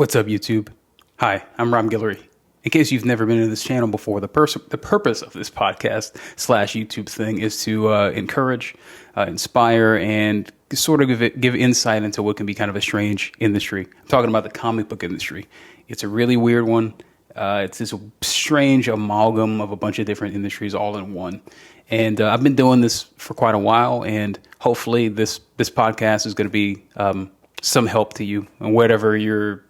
What's up, YouTube? Hi, I'm Guillory. In case you've never been to this channel before, the purpose of this podcast / YouTube thing is to encourage, inspire, and sort of give insight into what can be kind of a strange industry. I'm talking about the comic book industry. It's a really weird one. It's this strange amalgam of a bunch of different industries all in one. And I've been doing this for quite a while, and hopefully this podcast is going to be some help to you and whatever you're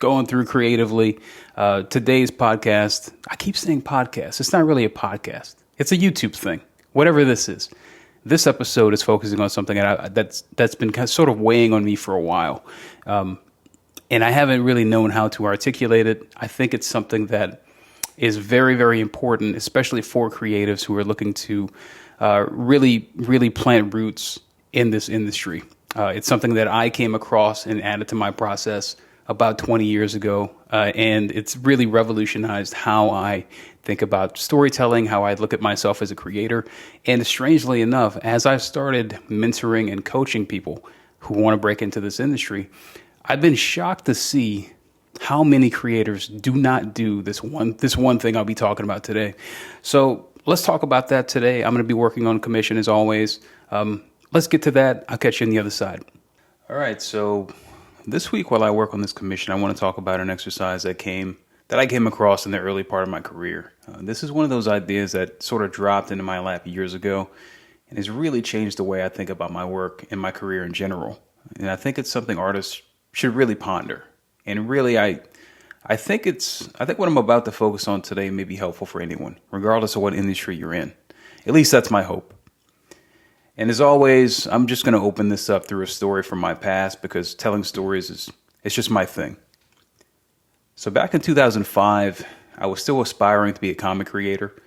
going through creatively. Today's podcast, I keep saying podcast. It's not really a podcast. It's a YouTube thing, whatever this is. This episode is focusing on something that's been kind of sort of weighing on me for a while. And I haven't really known how to articulate it. I think it's something that is very, very important, especially for creatives who are looking to really, really plant roots in this industry. It's something that I came across and added to my process about 20 years ago, and it's really revolutionized how I think about storytelling, how I look at myself as a creator. And strangely enough, as I've started mentoring and coaching people who want to break into this industry, I've been shocked to see how many creators do not do this one thing I'll be talking about today. So let's talk about that today. I'm going to be working on commission as always. Let's get to that. I'll catch you on the other side. All right, so this week, while I work on this commission, I want to talk about an exercise that I came across in the early part of my career. This is one of those ideas that sort of dropped into my lap years ago and has really changed the way I think about my work and my career in general. And I think it's something artists should really ponder. And really, I think what I'm about to focus on today may be helpful for anyone, regardless of what industry you're in. At least that's my hope. And as always, I'm just going to open this up through a story from my past because telling stories it's just my thing. So back in 2005, I was still aspiring to be a comic creator.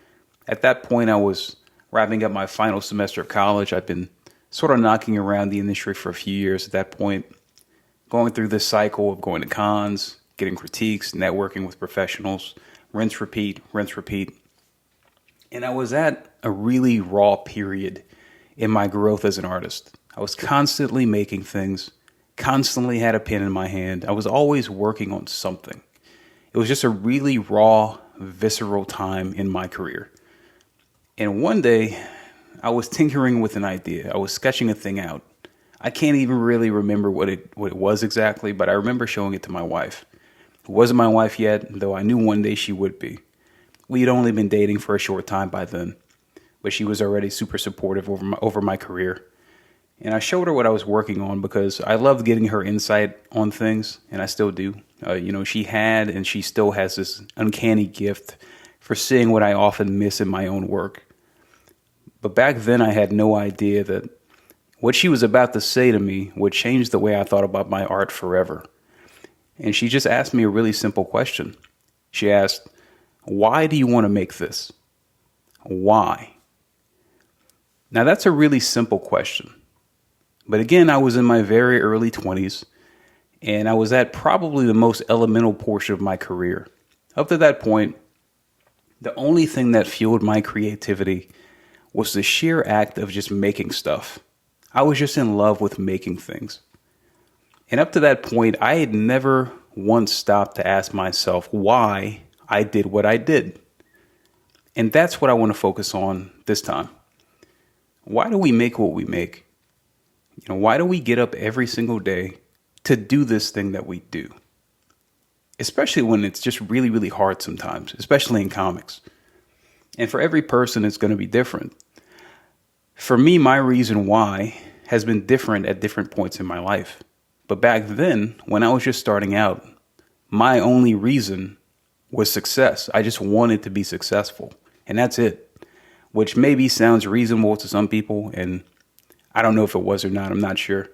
At that point, I was wrapping up my final semester of college. I've been sort of knocking around the industry for a few years at that point, going through this cycle of going to cons, getting critiques, networking with professionals, rinse, repeat. And I was at a really raw period in my growth as an artist. I was constantly making things, constantly had a pen in my hand. I was always working on something. It was just a really raw, visceral time in my career. And one day, I was tinkering with an idea. I was sketching a thing out. I can't even really remember what it was exactly, but I remember showing it to my wife. It wasn't my wife yet, though I knew one day she would be. We had only been dating for a short time by then, but she was already super supportive over my career. And I showed her what I was working on because I loved getting her insight on things, and I still do. She had and she still has this uncanny gift for seeing what I often miss in my own work. But back then I had no idea that what she was about to say to me would change the way I thought about my art forever. And she just asked me a really simple question. She asked, "Why do you want to make this? Why?" Now, that's a really simple question. But again, I was in my very early 20s, and I was at probably the most elemental portion of my career. Up to that point, the only thing that fueled my creativity was the sheer act of just making stuff. I was just in love with making things. And up to that point, I had never once stopped to ask myself why I did what I did. And that's what I want to focus on this time. Why do we make what we make? Why do we get up every single day to do this thing that we do? Especially when it's just really, really hard sometimes, especially in comics. And for every person, it's going to be different. For me, my reason why has been different at different points in my life. But back then, when I was just starting out, my only reason was success. I just wanted to be successful. And that's it. Which maybe sounds reasonable to some people, and I don't know if it was or not, I'm not sure.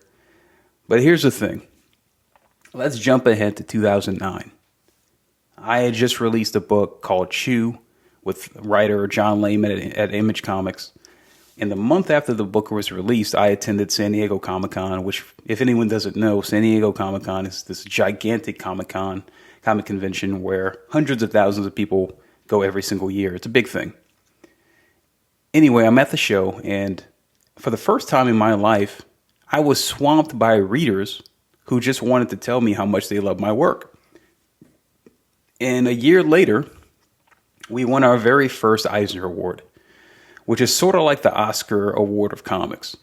But here's the thing. Let's jump ahead to 2009. I had just released a book called Chew with writer John Layman at Image Comics. And the month after the book was released, I attended San Diego Comic-Con, which, if anyone doesn't know, San Diego Comic-Con is this gigantic comic convention where hundreds of thousands of people go every single year. It's a big thing. Anyway, I'm at the show, and for the first time in my life, I was swamped by readers who just wanted to tell me how much they love my work. And a year later, we won our very first Eisner Award, which is sort of like the Oscar Award of comics,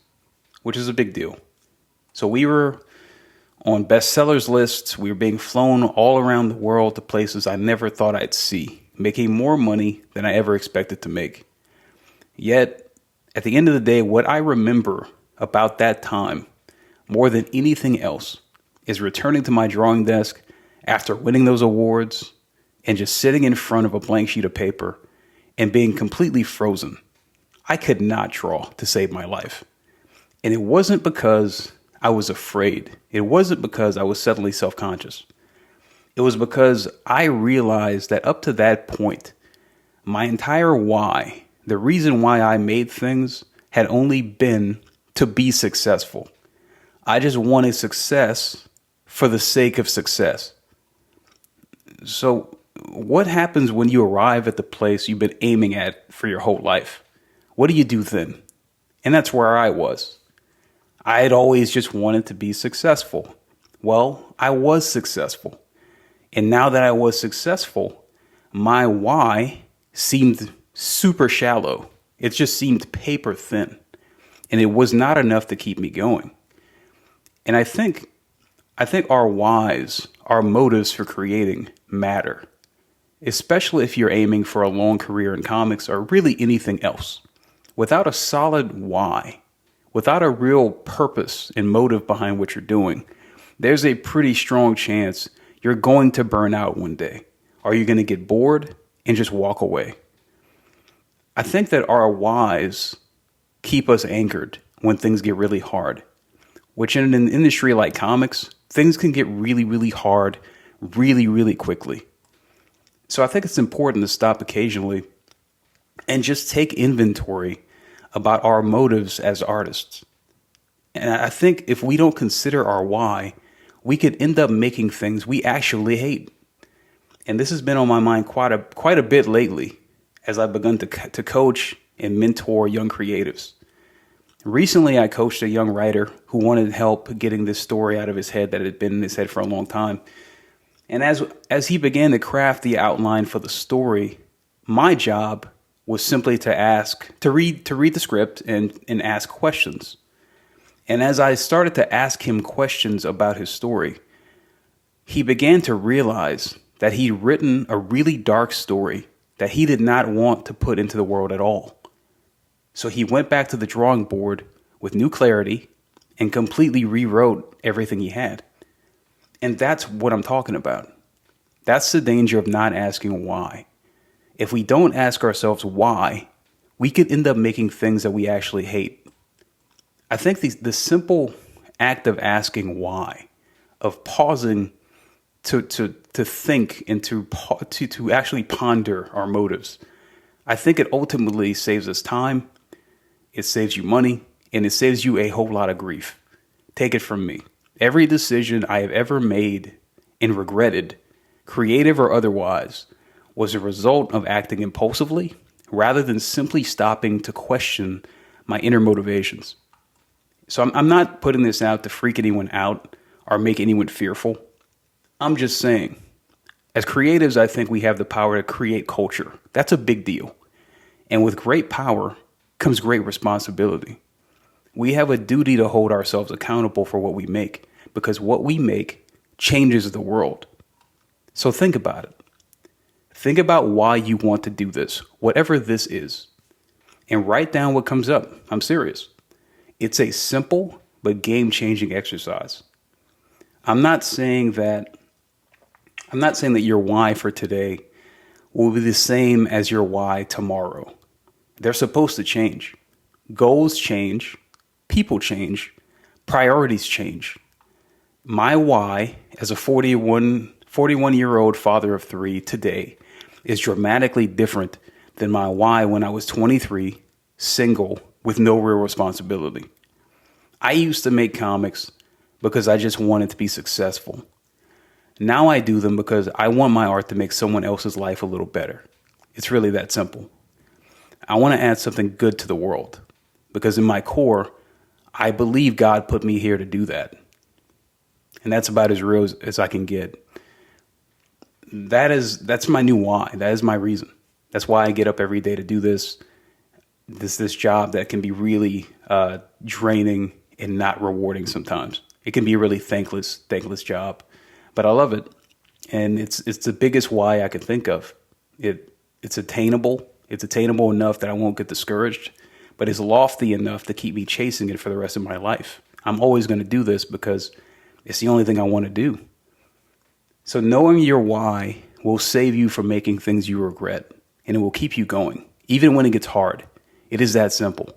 which is a big deal. So we were on bestsellers lists. We were being flown all around the world to places I never thought I'd see, making more money than I ever expected to make. Yet, at the end of the day, what I remember about that time, more than anything else, is returning to my drawing desk after winning those awards and just sitting in front of a blank sheet of paper and being completely frozen. I could not draw to save my life. And it wasn't because I was afraid. It wasn't because I was suddenly self-conscious. It was because I realized that up to that point, my entire why, the reason why I made things, had only been to be successful. I just wanted success for the sake of success. So what happens when you arrive at the place you've been aiming at for your whole life? What do you do then? And that's where I was. I had always just wanted to be successful. Well, I was successful. And now that I was successful, my why seemed super shallow. It just seemed paper thin. And it was not enough to keep me going. And I think our whys, our motives for creating, matter. Especially if you're aiming for a long career in comics or really anything else. Without a solid why, without a real purpose and motive behind what you're doing, there's a pretty strong chance you're going to burn out one day. Or you're going to get bored and just walk away. I think that our whys keep us anchored when things get really hard. Which in an industry like comics, things can get really, really hard really, really quickly. So I think it's important to stop occasionally and just take inventory about our motives as artists. And I think if we don't consider our why, we could end up making things we actually hate. And this has been on my mind quite a bit lately as I've begun to coach and mentor young creatives. Recently, I coached a young writer who wanted help getting this story out of his head that had been in his head for a long time. And as he began to craft the outline for the story, my job was simply to read the script and ask questions. And as I started to ask him questions about his story, he began to realize that he'd written a really dark story that he did not want to put into the world at all. So he went back to the drawing board with new clarity and completely rewrote everything he had. And that's what I'm talking about. That's the danger of not asking why. If we don't ask ourselves why, we could end up making things that we actually hate. I think the simple act of asking why, of pausing to think and to actually ponder our motives, I think it ultimately saves us time, it saves you money, and it saves you a whole lot of grief. Take it from me. Every decision I have ever made and regretted, creative or otherwise, was a result of acting impulsively rather than simply stopping to question my inner motivations. So I'm not putting this out to freak anyone out or make anyone fearful. I'm just saying, as creatives, I think we have the power to create culture. That's a big deal. And with great power comes great responsibility. We have a duty to hold ourselves accountable for what we make, because what we make changes the world. So think about it. Think about why you want to do this, whatever this is, and write down what comes up. I'm serious. It's a simple but game-changing exercise. I'm not saying that your why for today will be the same as your why tomorrow. They're supposed to change. Goals change, people change, priorities change. My why as a 41-year-old father of three today is dramatically different than my why when I was 23, single, with no real responsibility. I used to make comics because I just wanted to be successful. Now I do them because I want my art to make someone else's life a little better. It's really that simple. I want to add something good to the world because in my core, I believe God put me here to do that. And that's about as real as I can get. that's my new why. That is my reason. That's why I get up every day to do this job that can be really draining and not rewarding sometimes. It can be a really thankless job, but I love it. And it's the biggest why I can think of. It's attainable. It's attainable enough that I won't get discouraged, but it's lofty enough to keep me chasing it for the rest of my life. I'm always going to do this because it's the only thing I want to do. So knowing your why will save you from making things you regret, and it will keep you going, even when it gets hard. It is that simple.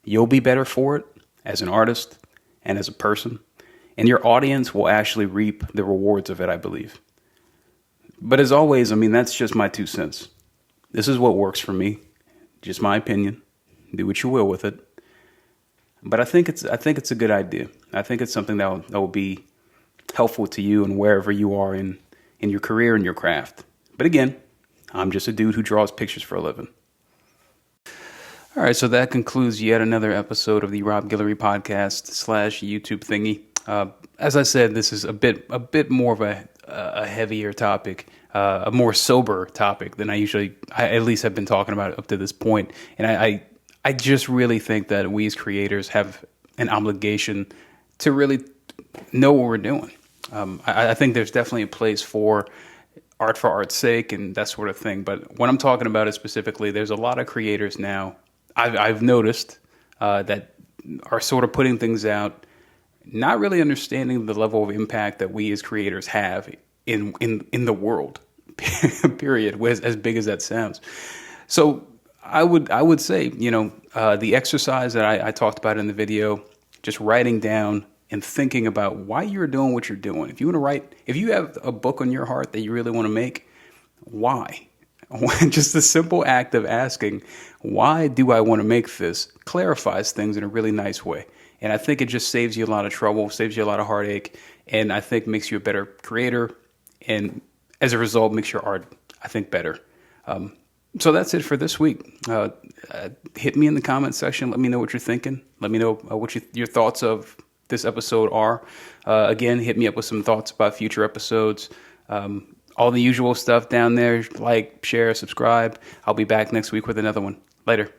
You'll be better for it as an artist and as a person, and your audience will actually reap the rewards of it, I believe. But as always, I mean, that's just my 2 cents. This is what works for me. Just my opinion. Do what you will with it. But I think it's a good idea. I think it's something that will be helpful to you and wherever you are in your career and your craft. But again, I'm just a dude who draws pictures for a living. All right, so that concludes yet another episode of the Rob Guillory podcast / YouTube thingy. As I said, this is a bit more of a heavier topic, a more sober topic than I at least have been talking about up to this point. And I just really think that we as creators have an obligation to really know what we're doing. I think there's definitely a place for art's sake and that sort of thing. But what I'm talking about is specifically, there's a lot of creators now I've noticed that are sort of putting things out, not really understanding the level of impact that we as creators have in the world, period, as big as that sounds. So I would say, the exercise that I talked about in the video, just writing down and thinking about why you're doing what you're doing. If you have a book on your heart that you really want to make, why? Just the simple act of asking, why do I want to make this, clarifies things in a really nice way. And I think it just saves you a lot of trouble, saves you a lot of heartache, and I think makes you a better creator. And as a result, makes your art, I think, better. So that's it for this week. Hit me in the comment section. Let me know what you're thinking. Let me know what your thoughts of this episode are. Again, hit me up with some thoughts about future episodes. All the usual stuff down there. Like, share, subscribe. I'll be back next week with another one. Later.